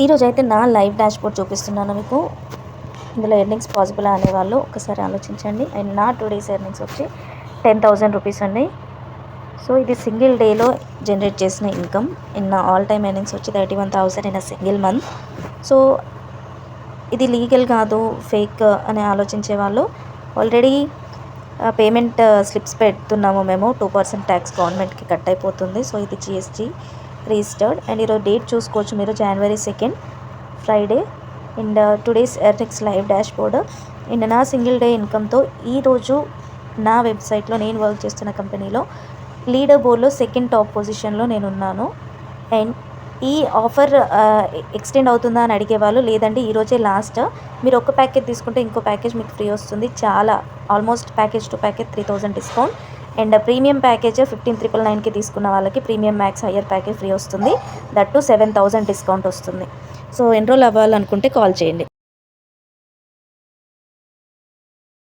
ఈరోజు అయితే నా లైవ్ డాష్బోర్డ్ చూపిస్తున్నాను మీకు. ఇందులో ఎర్నింగ్స్ పాసిబుల్ అనేవాళ్ళు ఒకసారి ఆలోచించండి. అండ్ నా 2 days ఎర్నింగ్స్ వచ్చి 10,000 రూపీస్ అండి. సో ఇది సింగిల్ డేలో జనరేట్ చేసిన income. In all time earnings వచ్చి 31,000 in a single month. So ఇది లీగల్ కాదు, ఫేక్ అని ఆలోచించే వాళ్ళు ఆల్రెడీ పేమెంట్ స్లిప్స్ పెడుతున్నాము మేము. 2% ట్యాక్స్ గవర్నమెంట్కి కట్ అయిపోతుంది. సో ఇది GST రిజిస్టర్డ్. అండ్ ఈరోజు డేట్ చూసుకోవచ్చు మీరు, January 2nd Friday. And 2 days earnings live dashboard. And నా సింగిల్ డే ఇన్కమ్తో ఈరోజు నా వెబ్సైట్లో నేను వర్క్ చేస్తున్న కంపెనీలో లీడర్ బోర్డ్లో సెకండ్ టాప్ పొజిషన్లో నేను ఉన్నాను. అండ్ ఈ ఆఫర్ ఎక్స్టెండ్ అవుతుందా అని అడిగేవాళ్ళు, లేదండి ఈరోజే లాస్ట్. మీరు ఒక ప్యాకేజ్ తీసుకుంటే ఇంకో ప్యాకేజ్ మీకు ఫ్రీ వస్తుంది. చాలా almost package two package 3,000 discount. And premium package 15,999కి తీసుకున్న వాళ్ళకి premium max higher package free వస్తుంది. దట్ టు 7,000 డిస్కౌంట్ వస్తుంది. సో ఎన్రోల్ అవ్వాలనుకుంటే కాల్ చేయండి.